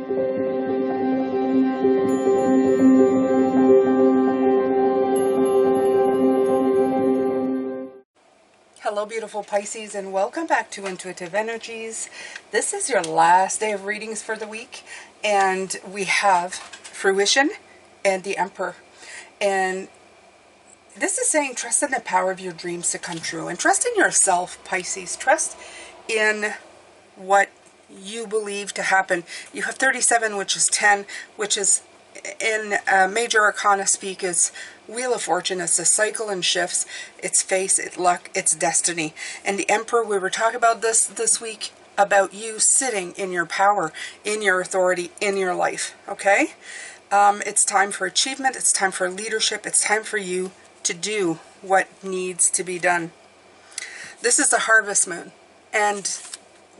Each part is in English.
Hello beautiful Pisces, and welcome back to Intuitive Energies. This is your last day of readings for the week, and we have Fruition and the Emperor. And this is saying trust in the power of your dreams to come true, and trust in yourself, Pisces. Trust in what you believe to happen. You have 37, which is 10, which is in major arcana speak is Wheel of Fortune. It's a cycle and shifts. It's fate, it's luck, it's destiny. And the Emperor, we were talking about this week, about you sitting in your power, in your authority, in your life. Okay? It's time for achievement. It's time for leadership. It's time for you to do what needs to be done. This is the harvest moon, and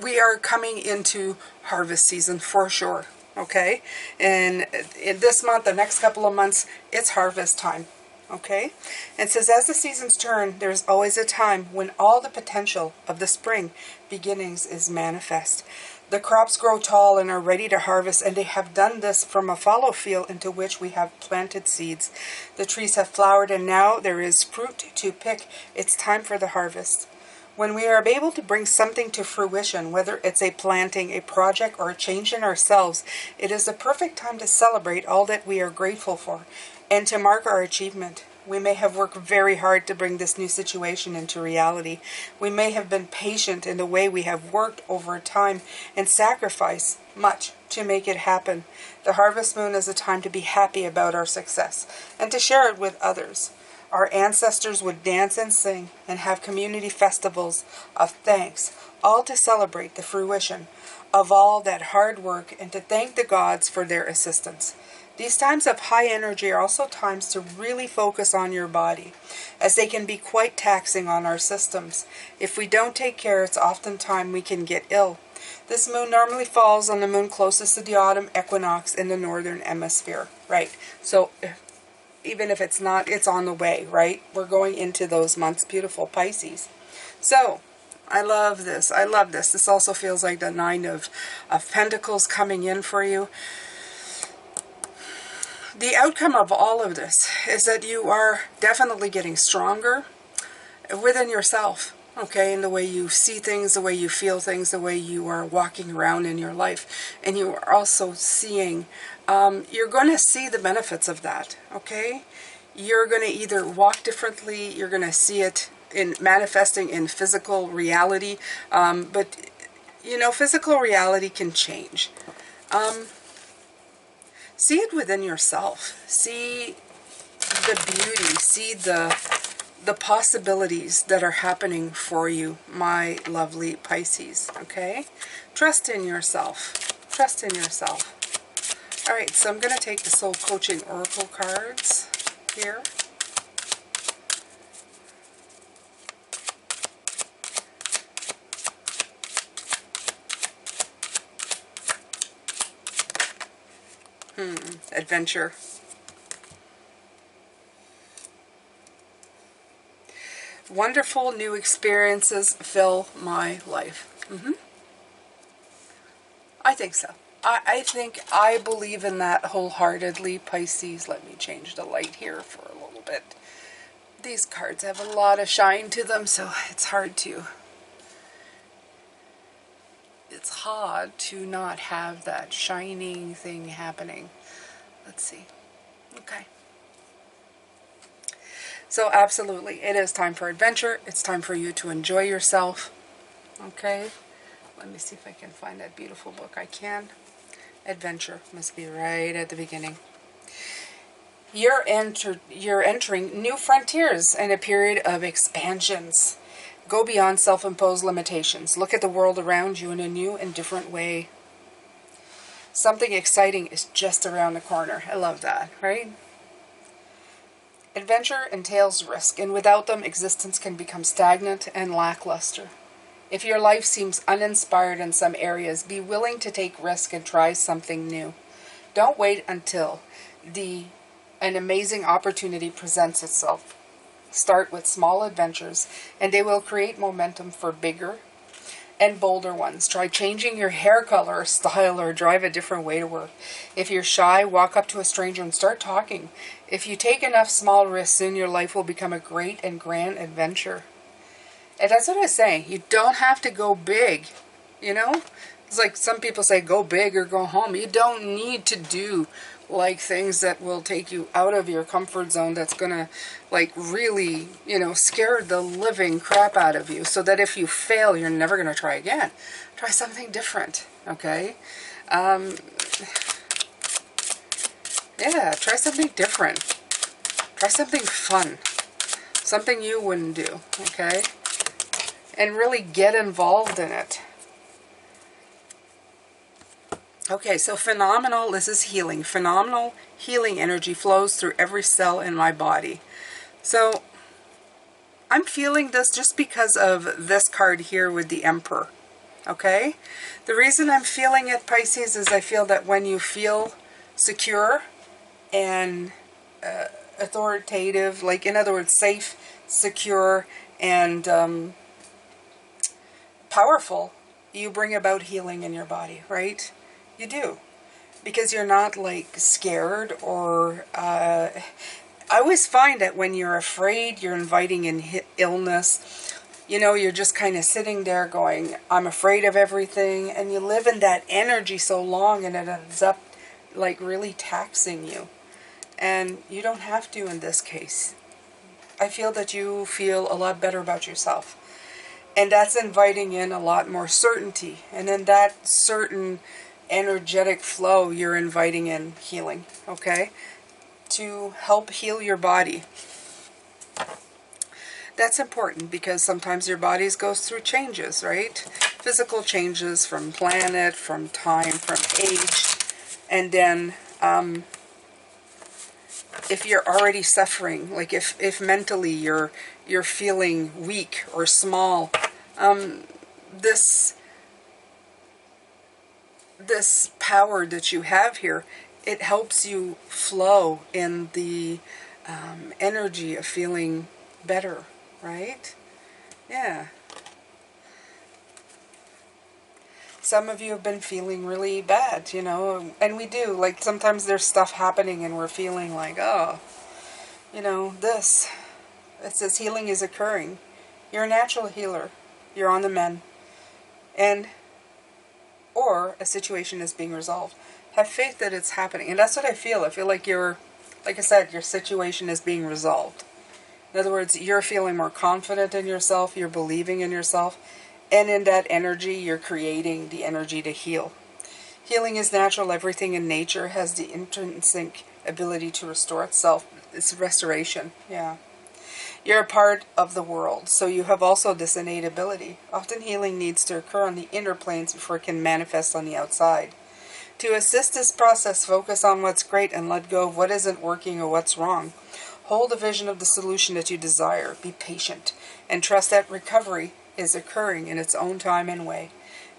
we are coming into harvest season for sure. Okay, and in this month, the next couple of months, it's harvest time. Okay, and it says as the seasons turn, there's always a time when all the potential of the spring beginnings is manifest. The crops grow tall and are ready to harvest, and they have done this from a fallow field into which we have planted seeds. The trees have flowered, and now there is fruit to pick. It's time for the harvest. When we are able to bring something to fruition, whether it's a planting, a project, or a change in ourselves, it is the perfect time to celebrate all that we are grateful for and to mark our achievement. We may have worked very hard to bring this new situation into reality. We may have been patient in the way we have worked over time and sacrificed much to make it happen. The harvest moon is a time to be happy about our success and to share it with others. Our ancestors would dance and sing and have community festivals of thanks, all to celebrate the fruition of all that hard work and to thank the gods for their assistance. These times of high energy are also times to really focus on your body, as they can be quite taxing on our systems. If we don't take care, it's often time we can get ill. This moon normally falls on the moon closest to the autumn equinox in the northern hemisphere, right? So even if it's not, it's on the way, right? We're going into those months, beautiful Pisces. So, I love this. I love this. This also feels like the Nine of Pentacles coming in for you. The outcome of all of this is that you are definitely getting stronger within yourself, okay? In the way you see things, the way you feel things, the way you are walking around in your life. And you are also seeing you're going to see the benefits of that, okay? You're going to either walk differently, you're going to see it in manifesting in physical reality, but, you know, physical reality can change. See it within yourself. See the beauty, see the possibilities that are happening for you, my lovely Pisces, okay? Trust in yourself. Trust in yourself. All right, so I'm going to take the Soul Coaching Oracle cards here. Adventure. Wonderful new experiences fill my life. I think so. I believe in that wholeheartedly, Pisces. Let me change the light here for a little bit. These cards have a lot of shine to them, so it's hard to not have that shining thing happening. Let's see. Okay. So absolutely, it is time for adventure. It's time for you to enjoy yourself. Okay. Let me see if I can find that beautiful book. I can. Adventure must be right at the beginning. You're entering new frontiers and a period of expansions. Go beyond self-imposed limitations. Look at the world around you in a new and different way. Something exciting is just around the corner. I love that, right? Adventure entails risk, and without them, existence can become stagnant and lackluster. If your life seems uninspired in some areas, be willing to take risk and try something new. Don't wait until an amazing opportunity presents itself. Start with small adventures, and they will create momentum for bigger and bolder ones. Try changing your hair color or style, or drive a different way to work. If you're shy, walk up to a stranger and start talking. If you take enough small risks, soon your life will become a great and grand adventure. And that's what I was saying. You don't have to go big, you know? It's like some people say, go big or go home. You don't need to do like things that will take you out of your comfort zone, that's going to like really, you know, scare the living crap out of you, so that if you fail, you're never going to try again. Try something different, okay? Yeah, try something different. Try something fun. Something you wouldn't do, okay? And really get involved in it. Okay, so phenomenal, this is healing. Phenomenal healing energy flows through every cell in my body. So, I'm feeling this just because of this card here with the Emperor. Okay? The reason I'm feeling it, Pisces, is I feel that when you feel secure and authoritative, like in other words, safe, secure, and powerful, you bring about healing in your body, right? You do. Because you're not like scared or I always find that when you're afraid, you're inviting in illness. You know, you're just kind of sitting there going, I'm afraid of everything. And you live in that energy so long, and it ends up like really taxing you. And you don't have to in this case. I feel that you feel a lot better about yourself. And that's inviting in a lot more certainty. And in that certain energetic flow, you're inviting in healing, okay? To help heal your body. That's important because sometimes your bodies goes through changes, right? Physical changes from planet, from time, from age. And then if you're already suffering, like if mentally you're feeling weak or small, this power that you have here, it helps you flow in the energy of feeling better, right? Yeah. Some of you have been feeling really bad, you know, and we do. Like sometimes there's stuff happening and we're feeling like, oh, you know, this. It says healing is occurring. You're a natural healer. You're on the mend. Or a situation is being resolved. Have faith that it's happening. And that's what I feel. I feel like like I said, your situation is being resolved. In other words, you're feeling more confident in yourself. You're believing in yourself. And in that energy, you're creating the energy to heal. Healing is natural. Everything in nature has the intrinsic ability to restore itself. It's restoration. Yeah. You're a part of the world, so you have also this innate ability. Often healing needs to occur on the inner planes before it can manifest on the outside. To assist this process, focus on what's great and let go of what isn't working or what's wrong. Hold a vision of the solution that you desire. Be patient and trust that recovery is occurring in its own time and way.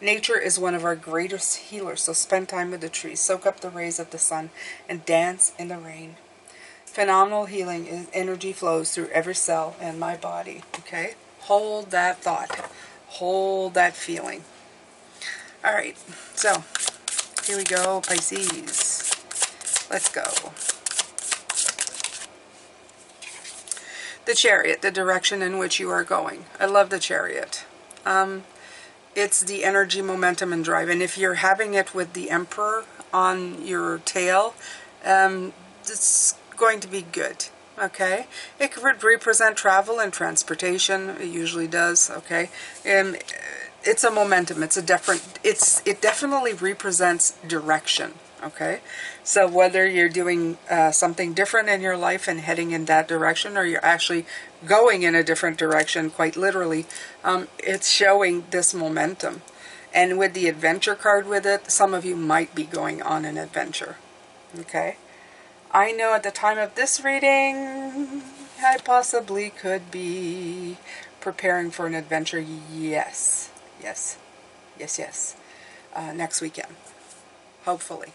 Nature is one of our greatest healers, so spend time with the trees, soak up the rays of the sun, and dance in the rain. Phenomenal healing is energy flows through every cell in my body. Okay? Hold that thought. Hold that feeling. Alright, so here we go, Pisces. Let's go. The Chariot, the direction in which you are going. I love the Chariot. It's the energy, momentum, and drive. And if you're having it with the Emperor on your tail, it's going to be good. Okay, it could represent travel and transportation. It usually does. Okay, and it's a momentum. It's a different. It definitely represents direction. Okay, so whether you're doing something different in your life and heading in that direction, or you're actually going in a different direction, quite literally, it's showing this momentum. And with the adventure card with it, some of you might be going on an adventure. Okay. I know at the time of this reading, I possibly could be preparing for an adventure. Yes. Yes. Yes, yes. Next weekend. Hopefully.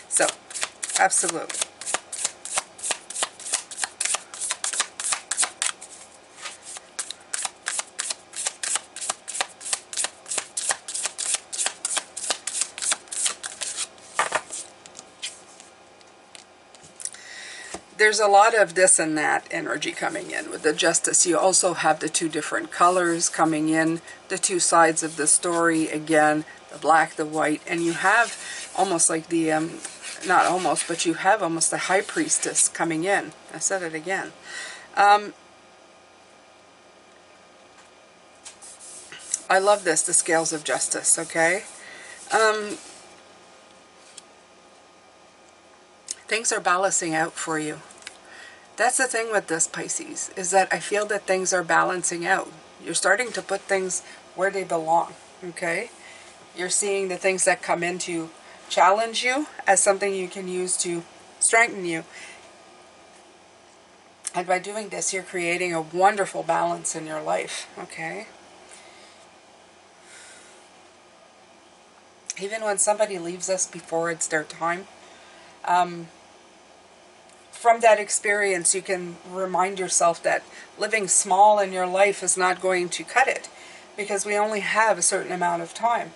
So, absolutely. there's a lot of this and that energy coming in with the Justice. You also have the two different colors coming in, the two sides of the story, again, the black, the white, and you have almost like the, not almost, but you have almost the High Priestess coming in. I said it again. I love this, the Scales of Justice, okay? Things are balancing out for you. That's the thing with this, Pisces, is that I feel that things are balancing out. You're starting to put things where they belong, okay? You're seeing the things that come in to challenge you as something you can use to strengthen you. And by doing this, you're creating a wonderful balance in your life, okay? Even when somebody leaves us before it's their time, from that experience, you can remind yourself that living small in your life is not going to cut it, because we only have a certain amount of time.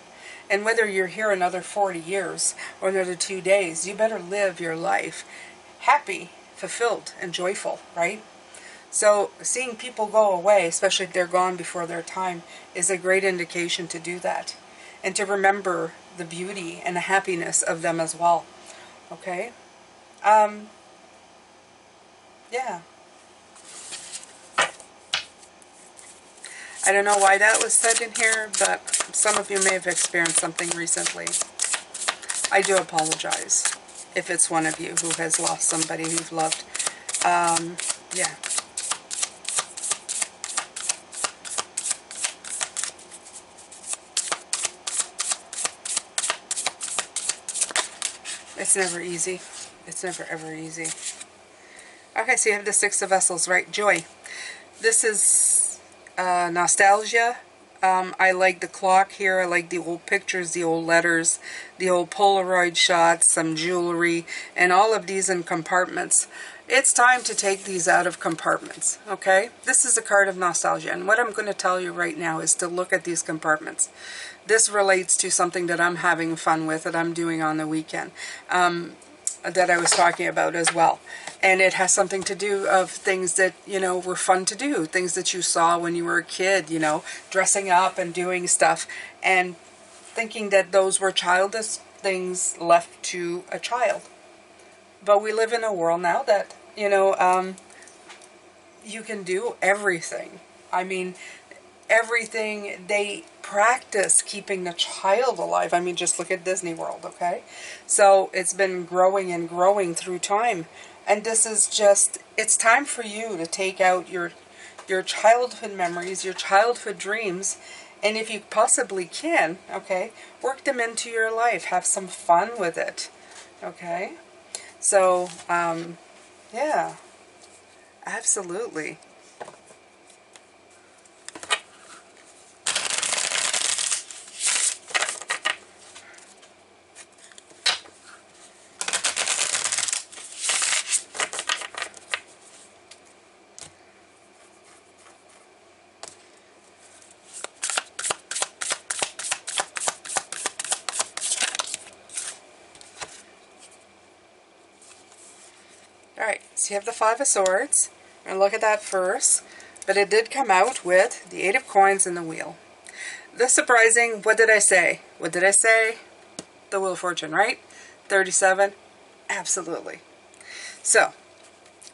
And whether you're here another 40 years or another 2 days, you better live your life happy, fulfilled, and joyful, right? So seeing people go away, especially if they're gone before their time, is a great indication to do that. And to remember the beauty and the happiness of them as well. Okay? Yeah. I don't know why that was said in here, but some of you may have experienced something recently. I do apologize if it's one of you who has lost somebody you've loved. Yeah. It's never easy. It's never ever easy. Okay, so you have the Six of Vessels, right? Joy. This is nostalgia. I like the clock here. I like the old pictures, the old letters, the old Polaroid shots, some jewelry, and all of these in compartments. It's time to take these out of compartments, okay? This is a card of nostalgia, and what I'm going to tell you right now is to look at these compartments. This relates to something that I'm having fun with, that I'm doing on the weekend, that I was talking about as well. And it has something to do of things that, you know, were fun to do. Things that you saw when you were a kid, you know, dressing up and doing stuff. And thinking that those were childish things left to a child. But we live in a world now that, you know, you can do everything. I mean, everything. They practice keeping the child alive. I mean, just look at Disney World, okay? So it's been growing and growing through time. And this is just, it's time for you to take out your childhood memories, your childhood dreams, and if you possibly can, okay, work them into your life. Have some fun with it, okay? So, yeah, absolutely. Alright, so you have the Five of Swords, and look at that first, but it did come out with the Eight of Coins and the Wheel. The surprising, what did I say? What did I say? The Wheel of Fortune, right? 37? Absolutely. So,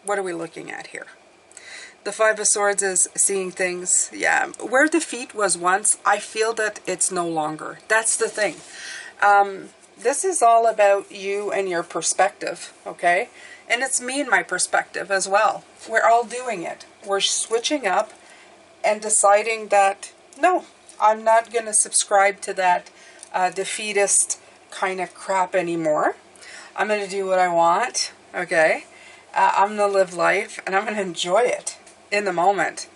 what are we looking at here? The Five of Swords is seeing things, yeah, where defeat was once, I feel that it's no longer. That's the thing. This is all about you and your perspective, okay? And it's me and my perspective as well. We're all doing it. We're switching up and deciding that, no, I'm not going to subscribe to that defeatist kind of crap anymore. I'm going to do what I want, okay? I'm going to live life, and I'm going to enjoy it in the moment.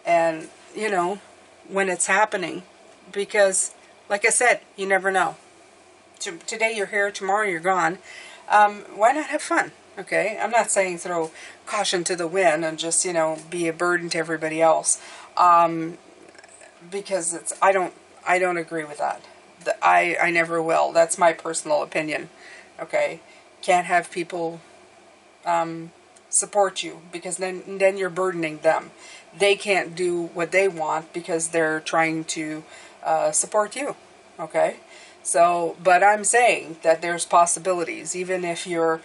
And, you know, when it's happening. Because, like I said, you never know. Today you're here, tomorrow you're gone. Why not have fun? Okay, I'm not saying throw caution to the wind and just, you know, be a burden to everybody else, because it's I don't agree with that. I never will. That's my personal opinion. Okay, can't have people support you, because then you're burdening them. They can't do what they want because they're trying to support you. Okay? So, but I'm saying that there's possibilities. Even if you're,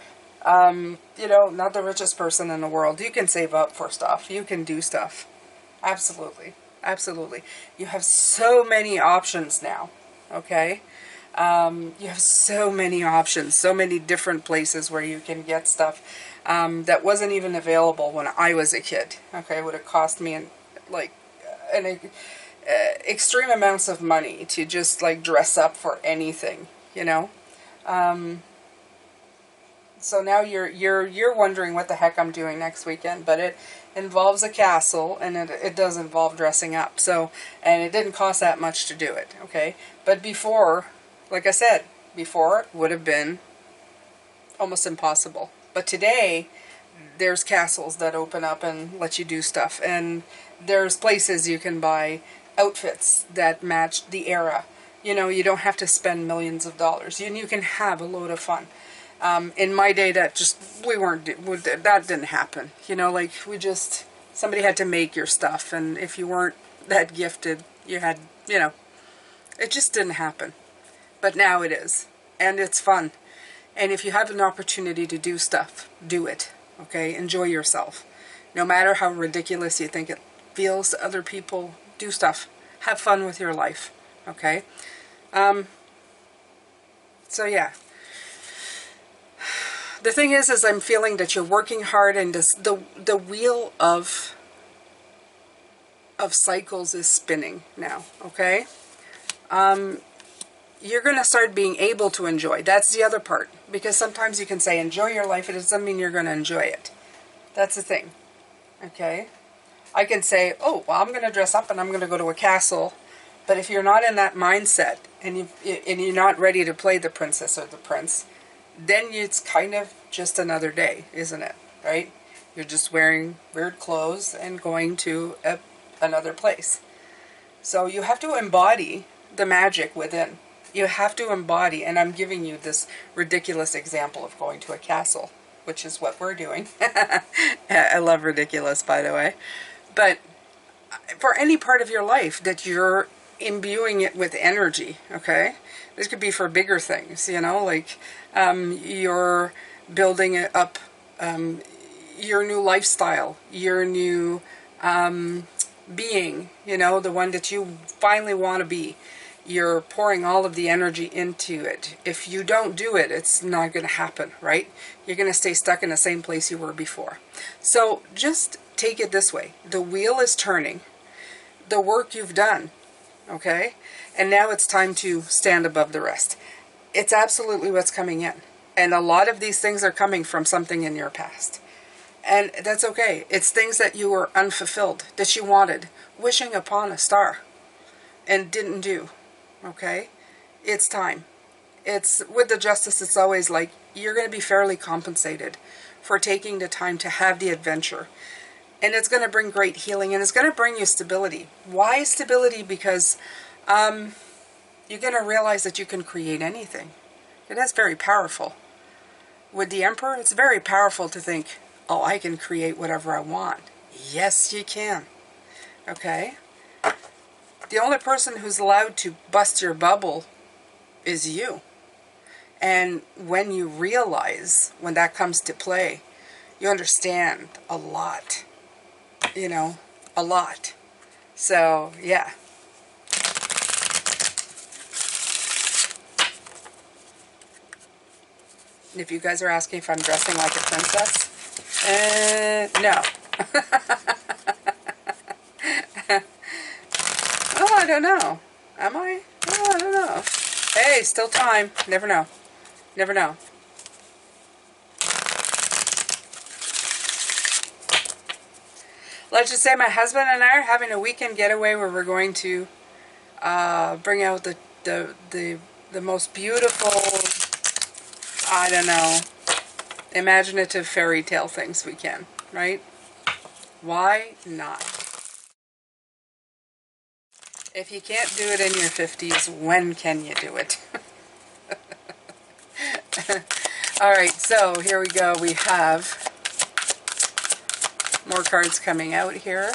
you know, not the richest person in the world, you can save up for stuff. You can do stuff. Absolutely. Absolutely. You have so many options now. Okay? You have so many options, so many different places where you can get stuff that wasn't even available when I was a kid. Okay? It would have cost me an extreme amounts of money to just like dress up for anything, you know. So now you're wondering what the heck I'm doing next weekend, but it involves a castle, and it does involve dressing up. So, and it didn't cost that much to do it, okay? But before, like I said, before it would have been almost impossible. But today, there's castles that open up and let you do stuff, and there's places you can buy outfits that match the era. You know, you don't have to spend millions of dollars. You can have a load of fun. In my day, that didn't happen. You know, like somebody had to make your stuff, and if you weren't that gifted, you had, you know, it just didn't happen. But now it is, and it's fun. And if you have an opportunity to do stuff, do it. Okay, enjoy yourself. No matter how ridiculous you think it feels to other people, do stuff. Have fun with your life. Okay. So yeah. The thing is I'm feeling that you're working hard, and the wheel of cycles is spinning now, okay? You're going to start being able to enjoy. That's the other part, because sometimes you can say enjoy your life, it doesn't mean you're going to enjoy it. That's the thing, okay? I can say, oh, well, I'm going to dress up and I'm going to go to a castle, but if you're not in that mindset, and you're not ready to play the princess or the prince, then it's kind of just another day, isn't it? Right? You're just wearing weird clothes and going to another place. So you have to embody the magic within. You have to embody, and I'm giving you this ridiculous example of going to a castle, which is what we're doing. I love ridiculous, by the way. But for any part of your life that you're imbuing it with energy, okay? This could be for bigger things, you know, like you're building up your new lifestyle, your new being, you know, the one that you finally want to be. You're pouring all of the energy into it. If you don't do it, it's not going to happen, right? You're going to stay stuck in the same place you were before. So just take it this way. The wheel is turning. The work you've done, okay? And now it's time to stand above the rest. It's absolutely what's coming in. And a lot of these things are coming from something in your past. And that's okay. It's things that you were unfulfilled, that you wanted, wishing upon a star, and didn't do. Okay? It's time. It's with the justice, it's always like you're going to be fairly compensated for taking the time to have the adventure. And it's going to bring great healing, and it's going to bring you stability. Why stability? Because you're going to realize that you can create anything. And that's very powerful. With the Emperor, it's very powerful to think, oh, I can create whatever I want. Yes, you can. Okay? The only person who's allowed to bust your bubble is you. And when you realize, when that comes to play, you understand a lot. You know, a lot. So, yeah. If you guys are asking if I'm dressing like a princess, no. Oh, I don't know. Am I? Oh, I don't know. Hey, still time. Never know. Never know. Let's just say my husband and I are having a weekend getaway where we're going to bring out the most beautiful, I don't know, imaginative fairy tale things we can, right? Why not? If you can't do it in your 50s, when can you do it? All right, so here we go. We have More cards coming out here.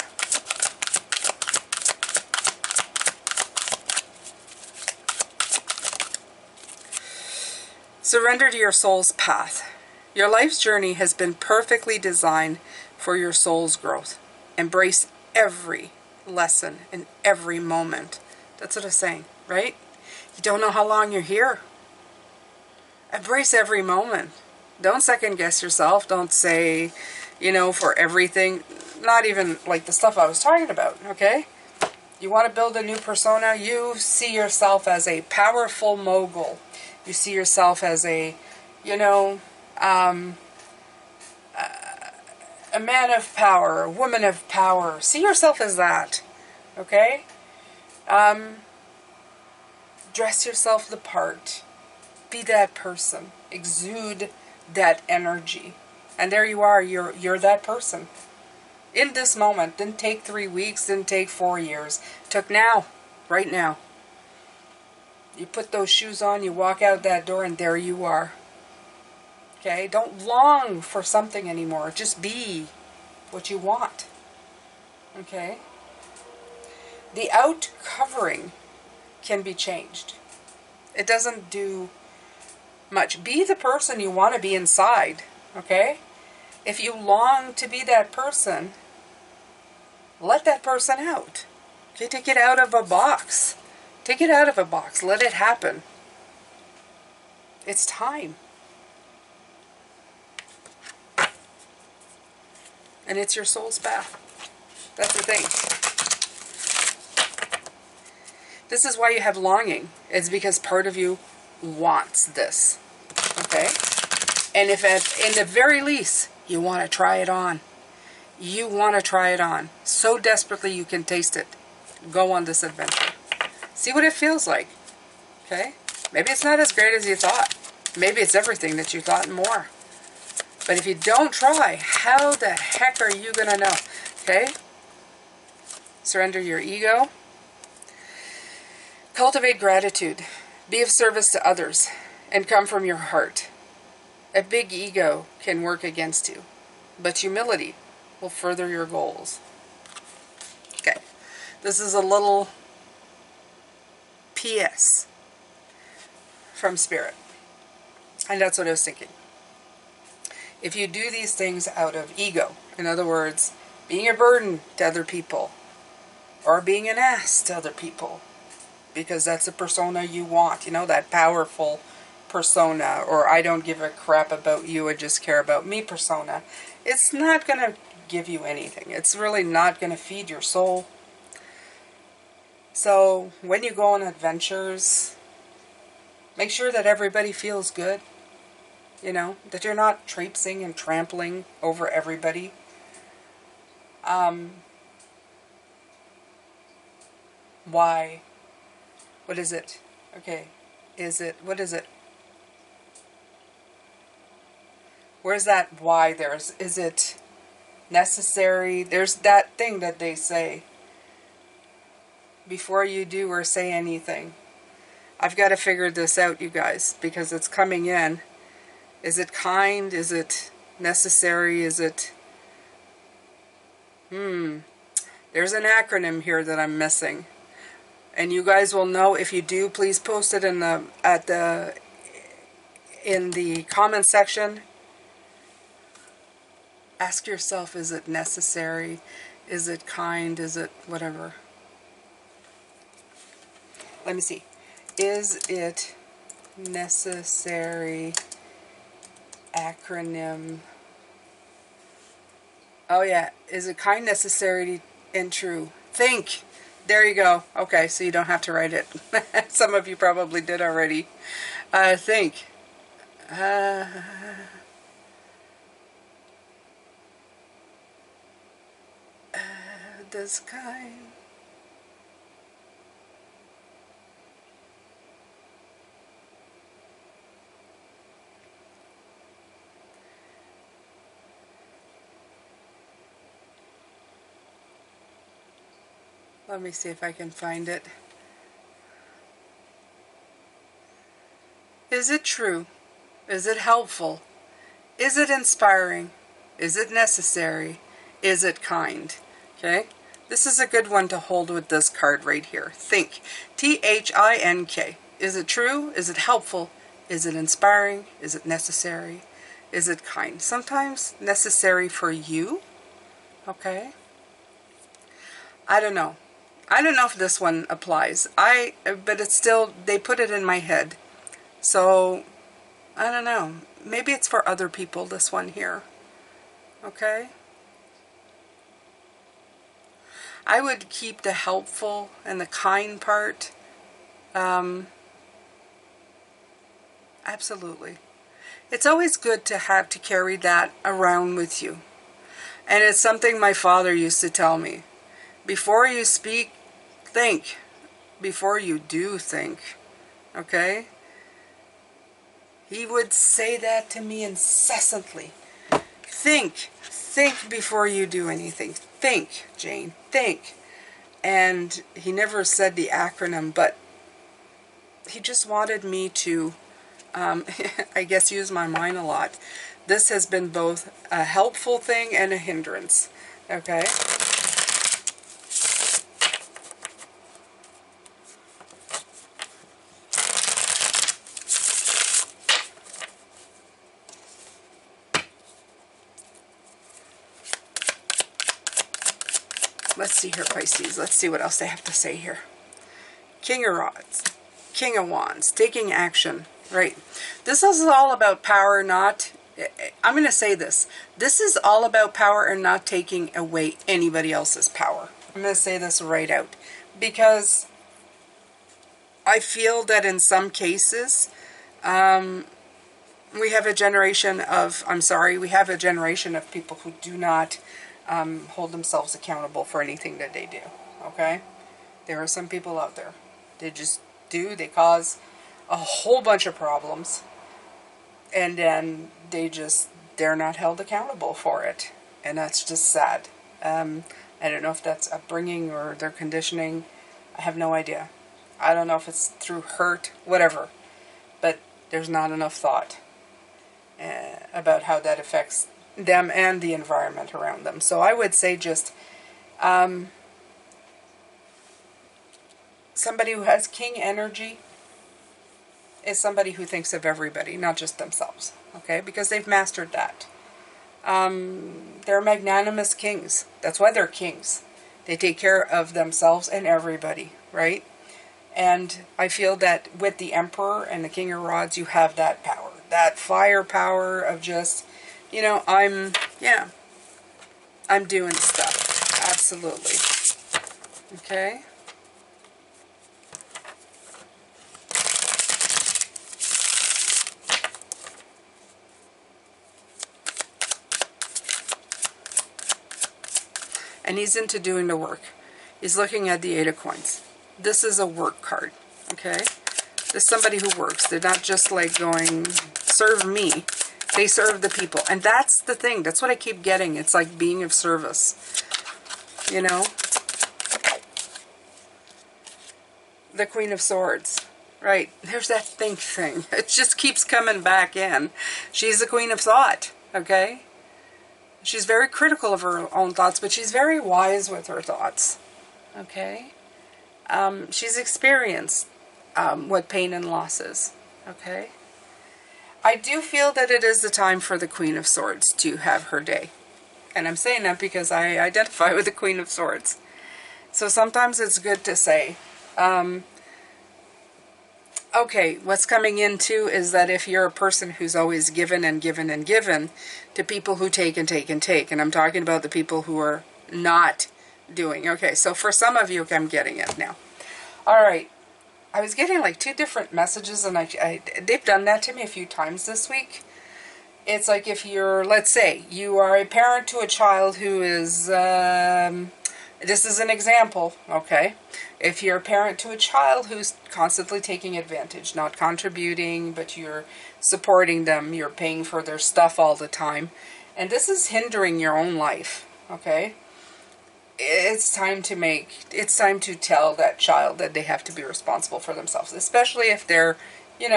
Surrender to your soul's path. Your life's journey has been perfectly designed for your soul's growth. Embrace every lesson in every moment. That's what I'm saying, right? You don't know how long you're here. Embrace every moment. Don't second guess yourself. Don't say, for everything. Not even like the stuff I was talking about, okay? You want to build a new persona? You see yourself as a powerful mogul. You see yourself as a, a man of power, a woman of power. See yourself as that, okay? Dress yourself the part. Be that person. Exude that energy. And there you are. You're that person. In this moment. Didn't take 3 weeks. Didn't take 4 years. Took now. Right now. You put those shoes on. You walk out that door and there you are. Okay? Don't long for something anymore. Just be what you want. Okay? The out covering can be changed. It doesn't do much. Be the person you want to be inside. Okay? If you long to be that person, let that person out. Okay? Take it out of a box. Take it out of a box. Let it happen. It's time. And it's your soul's path. That's the thing. This is why you have longing. It's because part of you wants this. Okay? And if in the very least, you want to try it on. You want to try it on. So desperately you can taste it. Go on this adventure. See what it feels like. Okay? Maybe it's not as great as you thought. Maybe it's everything that you thought and more. But if you don't try, how the heck are you going to know? Okay? Surrender your ego. Cultivate gratitude. Be of service to others. And come from your heart. A big ego can work against you. But humility will further your goals. Okay. This is a little PS from Spirit. And that's what I was thinking. If you do these things out of ego, in other words, being a burden to other people, or being an ass to other people, because that's the persona you want, that powerful persona, or I don't give a crap about you, I just care about me persona, it's not going to give you anything. It's really not going to feed your soul. So when you go on adventures, make sure that everybody feels good. That you're not traipsing and trampling over everybody. Why? What is it? Okay. What is it? Where's that why there? Is it necessary? There's that thing that they say. Before you do or say anything. I've got to figure this out, you guys, because it's coming in. Is it kind? Is it necessary? Is it... There's an acronym here that I'm missing. And you guys will know. If you do, please post it in the comment section. Ask yourself, is it necessary? Is it kind? Is it whatever? Let me see. Is it necessary? Acronym. Oh yeah. Is it kind, necessary, and true? Think. There you go. Okay, so you don't have to write it. Some of you probably did already. Think. Does kind... Let me see if I can find it. Is it true? Is it helpful? Is it inspiring? Is it necessary? Is it kind? Okay. This is a good one to hold with this card right here. Think. T-H-I-N-K. Is it true? Is it helpful? Is it inspiring? Is it necessary? Is it kind? Sometimes necessary for you. Okay. I don't know. I don't know if this one applies. But it's still, they put it in my head. So, I don't know. Maybe it's for other people, this one here. Okay. I would keep the helpful and the kind part. Absolutely. It's always good to have to carry that around with you. And it's something my father used to tell me. Before you speak, think. Before you do, think. Okay? He would say that to me incessantly. Think. Think before you do anything. Think, Jane. Think. And he never said the acronym, but he just wanted me to, I guess, use my mind a lot. This has been both a helpful thing and a hindrance. Okay? Let's see here, Pisces. Let's see what else they have to say here. King of Rods. King of Wands. Taking action. Right. This is all about power, not... I'm going to say this. This is all about power and not taking away anybody else's power. I'm going to say this right out. Because I feel that in some cases, we have a generation of... we have a generation of people who do not... hold themselves accountable for anything that they do. Okay? There are some people out there. They just do. They cause a whole bunch of problems. And then they're not held accountable for it. And that's just sad. I don't know if that's upbringing or their conditioning. I have no idea. I don't know if it's through hurt, whatever. But there's not enough thought about how that affects them and the environment around them. So I would say just somebody who has king energy is somebody who thinks of everybody, not just themselves. Okay? Because they've mastered that. They're magnanimous kings. That's why they're kings. They take care of themselves and everybody, right? And I feel that with the Emperor and the King of Rods, you have that power. That firepower of just... I'm doing stuff. Absolutely. Okay. And he's into doing the work. He's looking at the 8 of Coins. This is a work card. Okay. This is somebody who works. They're not just like going, serve me. They serve the people. And that's the thing. That's what I keep getting. It's like being of service. You know? The Queen of Swords. Right. There's that think thing. It just keeps coming back in. She's the Queen of Thought. Okay? She's very critical of her own thoughts, but she's very wise with her thoughts. Okay? She's experienced what pain and loss is. Okay? I do feel that it is the time for the Queen of Swords to have her day. And I'm saying that because I identify with the Queen of Swords. So sometimes it's good to say, okay, what's coming in too is that if you're a person who's always given and given and given to people who take and take and take, and I'm talking about the people who are not doing. Okay, so for some of you, I'm getting it now. All right. I was getting like 2 different messages, and they've done that to me a few times this week. It's like if you're, let's say, you are a parent to a child who is, this is an example, okay? If you're a parent to a child who's constantly taking advantage, not contributing, but you're supporting them, you're paying for their stuff all the time, and this is hindering your own life, okay? It's time to tell that child that they have to be responsible for themselves, especially if they're, in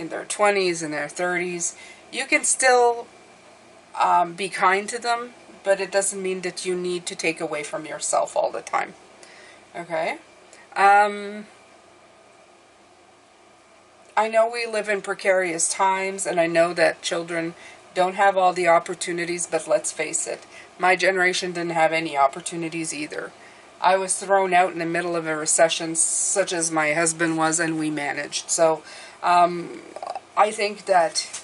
their 20s and their 30s. You can still be kind to them, but it doesn't mean that you need to take away from yourself all the time. Okay? I know we live in precarious times, and I know that children don't have all the opportunities, but let's face it, my generation didn't have any opportunities either. I was thrown out in the middle of a recession, such as my husband was, and we managed. So, I think that,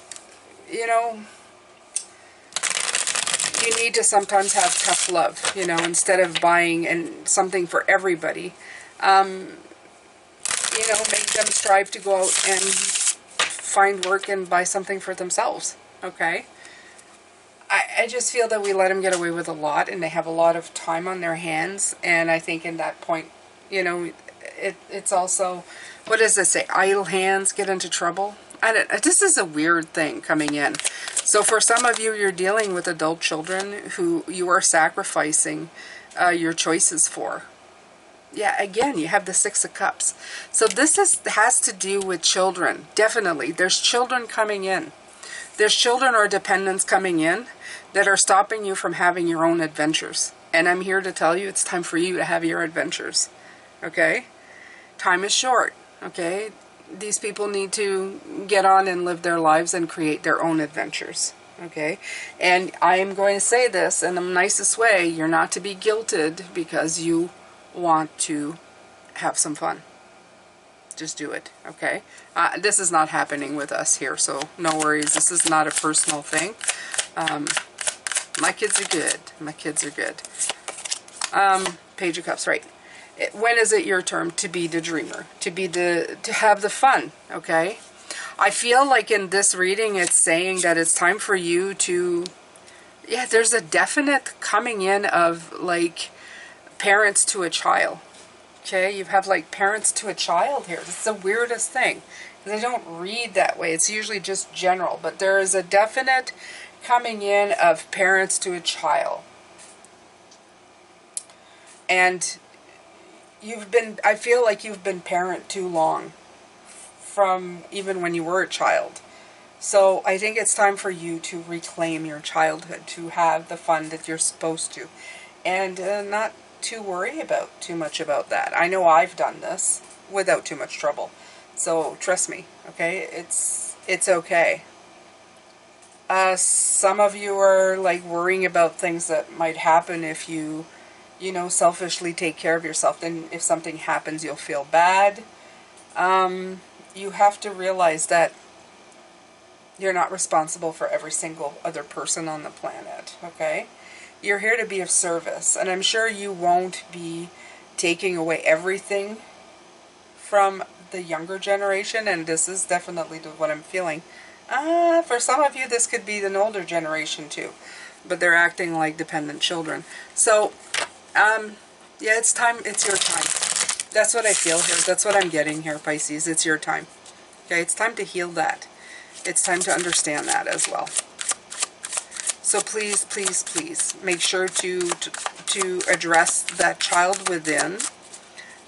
you know, you need to sometimes have tough love, you know, instead of buying something for everybody. You know, make them strive to go out and find work and buy something for themselves, okay? I just feel that we let them get away with a lot, and they have a lot of time on their hands, and I think in that point, you know, it's also, what does it say, idle hands get into trouble? This is a weird thing coming in. So for some of you, you're dealing with adult children who you are sacrificing your choices for. Yeah, again, you have the Six of Cups. So this has to do with children, definitely. There's children coming in. There's children or dependents coming in that are stopping you from having your own adventures. And I'm here to tell you it's time for you to have your adventures. Okay? Time is short. Okay? These people need to get on and live their lives and create their own adventures. Okay? And I am going to say this in the nicest way. You're not to be guilted because you want to have some fun. Just do it, okay? This is not happening with us here, so no worries. This is not a personal thing. My kids are good. My kids are good. Page of Cups, right. When is it your turn to be the dreamer? To have the fun, okay? I feel like in this reading it's saying that it's time for you to... Yeah, there's a definite coming in of, like, parents to a child. Okay, you have like parents to a child here. This is the weirdest thing. They don't read that way. It's usually just general. But there is a definite coming in of parents to a child. And I feel like you've been parent too long. From even when you were a child. So I think it's time for you to reclaim your childhood. To have the fun that you're supposed to. And not to worry about too much about that. I know I've done this without too much trouble. So trust me, okay? It's okay. Some of you are like worrying about things that might happen if you know, selfishly take care of yourself. Then if something happens, you'll feel bad. You have to realize that you're not responsible for every single other person on the planet, okay? You're here to be of service, and I'm sure you won't be taking away everything from the younger generation, and this is definitely what I'm feeling. For some of you, this could be an older generation too, but they're acting like dependent children. So, yeah, it's time. It's your time. That's what I feel here. That's what I'm getting here, Pisces. It's your time. Okay, it's time to heal that. It's time to understand that as well. So please, please, please make sure to address that child within,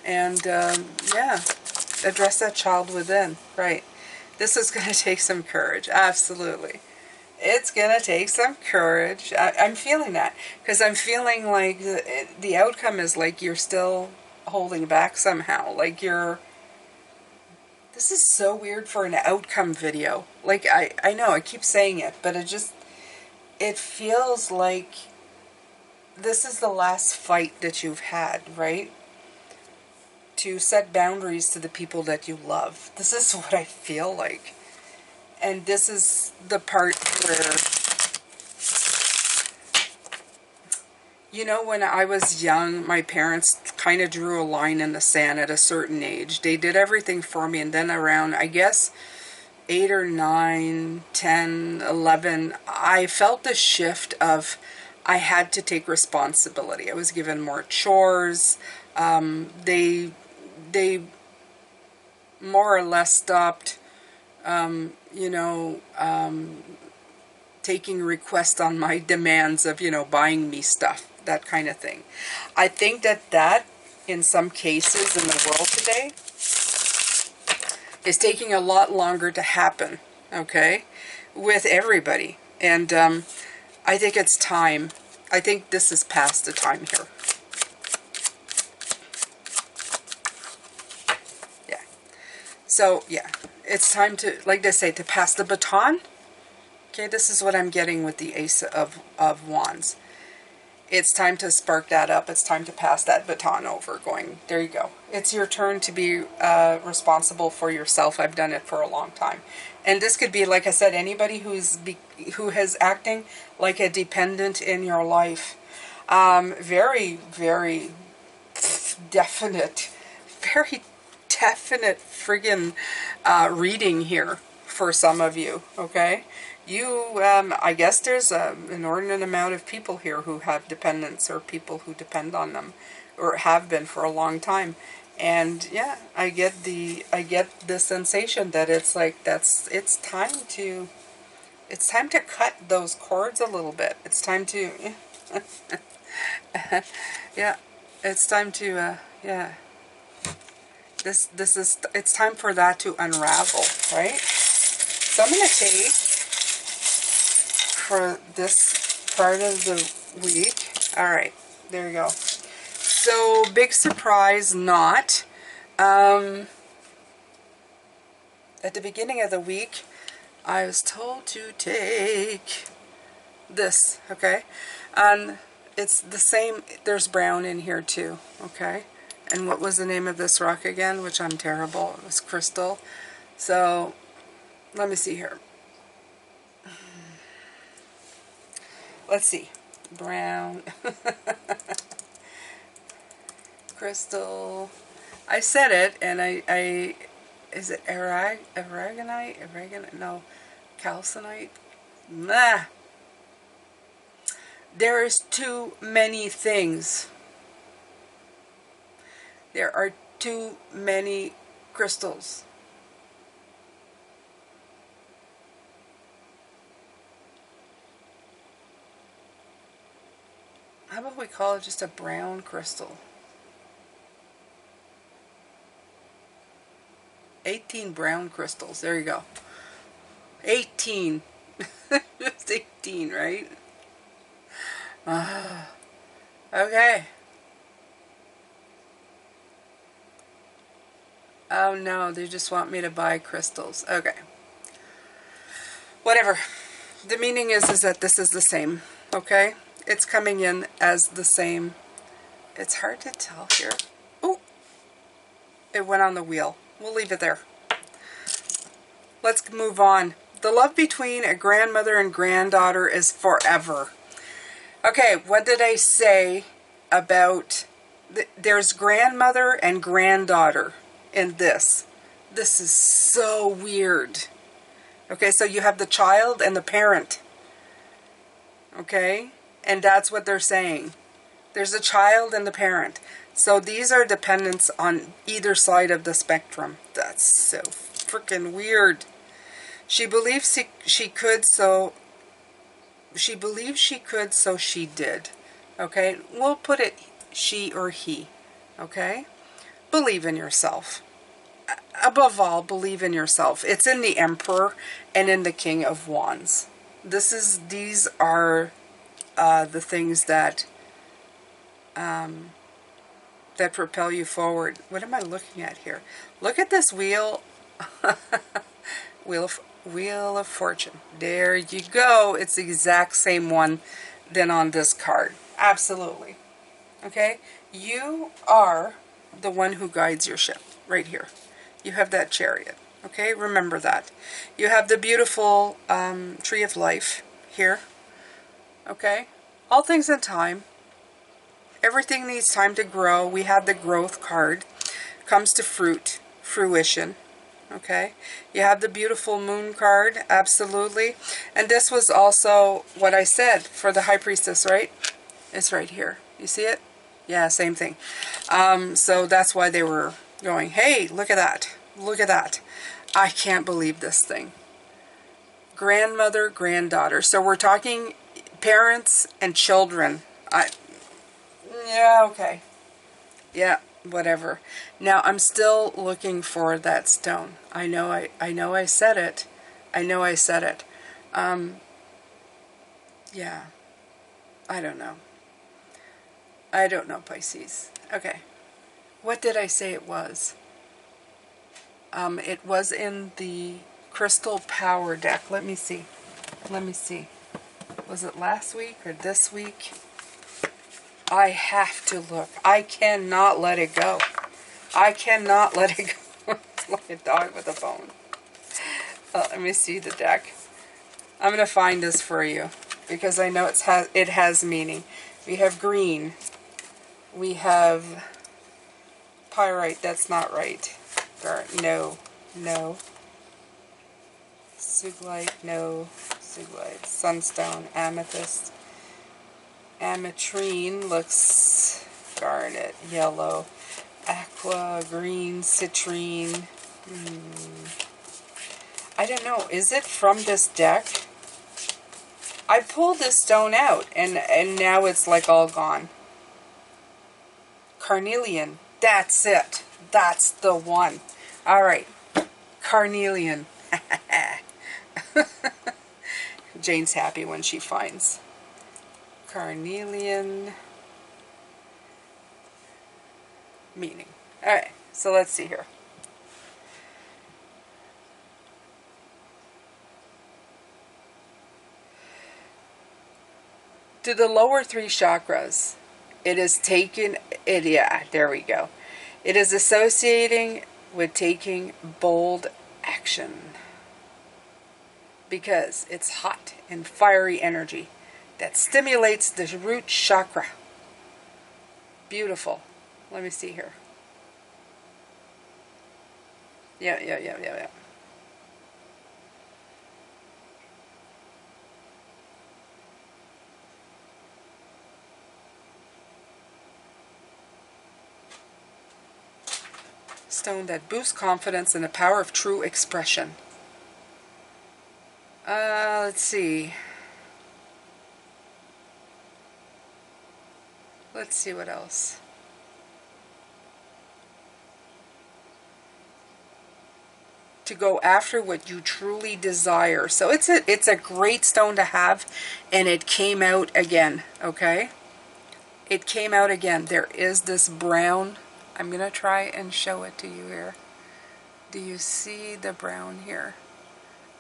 and yeah, address that child within. Right. This is going to take some courage. Absolutely, it's going to take some courage. I'm feeling that because I'm feeling like the outcome is like you're still holding back somehow. Like you're. This is so weird for an outcome video. Like I know I keep saying it, but it feels like this is the last fight that you've had, right? To set boundaries to the people that you love. This is what I feel like. And this is the part where, you know, when I was young, my parents kind of drew a line in the sand at a certain age. They did everything for me, and then around, I guess, 8 or 9, 10, 11, I felt the shift of I had to take responsibility. I was given more chores. They more or less stopped, you know, taking requests on my demands of, you know, buying me stuff, that kind of thing. I think that in some cases in the world today, is taking a lot longer to happen, okay, with everybody. And I think it's time I think this is past the time here. Yeah. So, yeah. It's time to, like they say, to pass the baton. Okay, this is what I'm getting with the Ace of Wands. It's time to spark that up. It's time to pass that baton over, going, there you go. It's your turn to be responsible for yourself. I've done it for a long time. And this could be, like I said, anybody who is acting like a dependent in your life. Very, very definite, very definite friggin' reading here for some of you, okay? You, I guess there's an inordinate amount of people here who have dependents, or people who depend on them, or have been for a long time. And yeah, I get the sensation that it's like, it's time to cut those cords a little bit. It's time to, yeah, it's time to, yeah. It's time for that to unravel, right? So I'm going to take, for this part of the week, all right, there you go. So, big surprise, not. At the beginning of the week, I was told to take this, okay? And it's the same, there's brown in here too, okay? And what was the name of this rock again? Which I'm terrible. It was crystal. So, let me see here. Let's see. Brown. Crystal. I said it, and I is it aragonite? No. Calcinite? Nah. There is too many things. There are too many crystals. How about we call it just a brown crystal? 18 brown crystals. There you go. 18. Just 18, right? Okay. Oh no, they just want me to buy crystals. Okay. Whatever. The meaning is that this is the same. Okay? It's coming in as the same. It's hard to tell here. Oh! It went on the wheel. We'll leave it there. Let's move on. The love between a grandmother and granddaughter is forever. Okay, what did I say about... There's grandmother and granddaughter in this. This is so weird. Okay, so you have the child and the parent. Okay? And that's what they're saying. There's a child and the parent. So these are dependents on either side of the spectrum. That's so freaking weird. She believes she could, so... She believed she could, so she did. Okay? We'll put it she or he. Okay? Believe in yourself. Above all, believe in yourself. It's in the Emperor and in the King of Wands. These are the things that that propel you forward. What am I looking at here? Look at this wheel. Wheel of Fortune. There you go. It's the exact same one than on this card. Absolutely. Okay? You are the one who guides your ship. Right here. You have that chariot. Okay? Remember that. You have the beautiful tree of life here. Okay? All things in time. Everything needs time to grow. We had the growth card. Comes to fruition. Okay? You have the beautiful moon card. Absolutely. And this was also what I said for the High Priestess, right? It's right here. You see it? Yeah, same thing. So that's why they were going, hey, look at that. Look at that. I can't believe this thing. Grandmother, granddaughter. So we're talking parents and children. Yeah, okay. Yeah, whatever. Now, I'm still looking for that stone. I know I said it. I know I said it. Yeah. I don't know. I don't know, Pisces. Okay. What did I say it was? It was in the Crystal Power deck. Let me see. Let me see. Was it last week or this week? I have to look. I cannot let it go. I cannot let it go. It's like a dog with a bone. Let me see the deck. I'm going to find this for you because I know it has meaning. We have green. We have pyrite. That's not right. No. No. Suglite. No. Suglite. Sunstone. Amethyst. Ametrine looks garnet. Yellow. Aqua. Green. Citrine. I don't know. Is it from this deck? I pulled this stone out and now it's like all gone. Carnelian. That's it. That's the one. All right. Carnelian. Jane's happy when she finds carnelian meaning. All right. So let's see here. To the lower three chakras, it is taken, yeah, there we go. It is associating with taking bold action because it's hot and fiery energy that stimulates the root chakra. Beautiful. Let me see here. Yeah. Stone that boosts confidence and the power of true expression. Let's see. Let's see what else. To go after what you truly desire. So it's a great stone to have, and it came out again, okay? It came out again. There is this brown. I'm going to try and show it to you here. Do you see the brown here?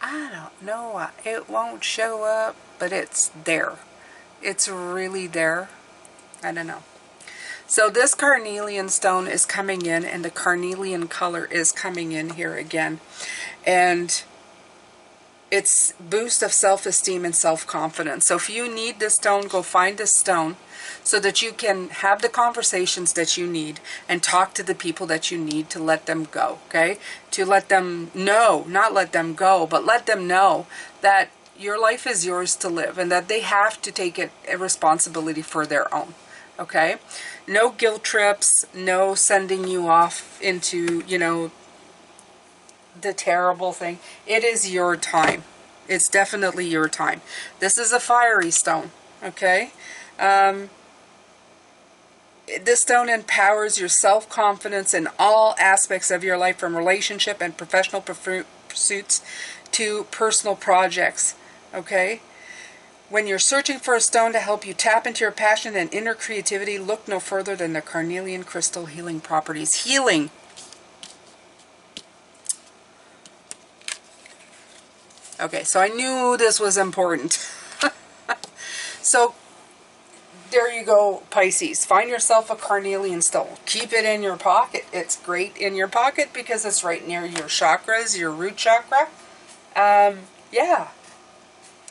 I don't know. It won't show up, but it's there. It's really there. I don't know. So this carnelian stone is coming in, and the carnelian color is coming in here again. And it's boost of self-esteem and self-confidence. So if you need this stone, go find this stone so that you can have the conversations that you need and talk to the people that you need to let them go, okay? To let them know, not let them go, but let them know that your life is yours to live and that they have to take a responsibility for their own, okay? No guilt trips, no sending you off into, you know, the terrible thing. It is your time. It's definitely your time. This is a fiery stone, okay? This stone empowers your self-confidence in all aspects of your life, from relationship and professional pursuits to personal projects, okay? When you're searching for a stone to help you tap into your passion and inner creativity, look no further than the carnelian crystal healing properties. Healing. Okay, so I knew this was important. So, there you go, Pisces. Find yourself a carnelian stone. Keep it in your pocket. It's great in your pocket because it's right near your chakras, your root chakra. Yeah.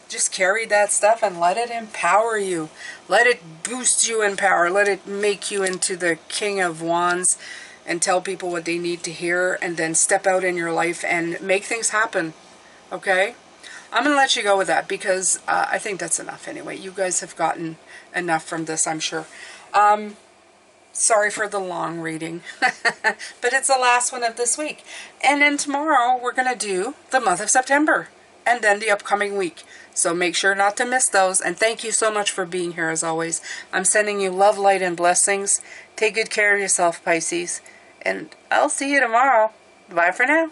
Just carry that stuff and let it empower you. Let it boost you in power. Let it make you into the King of Wands and tell people what they need to hear, and then step out in your life and make things happen. Okay? I'm going to let you go with that because I think that's enough anyway. You guys have gotten enough from this, I'm sure. Sorry for the long reading, but it's the last one of this week. And then tomorrow we're going to do the month of September and then the upcoming week. So make sure not to miss those. And thank you so much for being here as always. I'm sending you love, light, and blessings. Take good care of yourself, Pisces. And I'll see you tomorrow. Bye for now.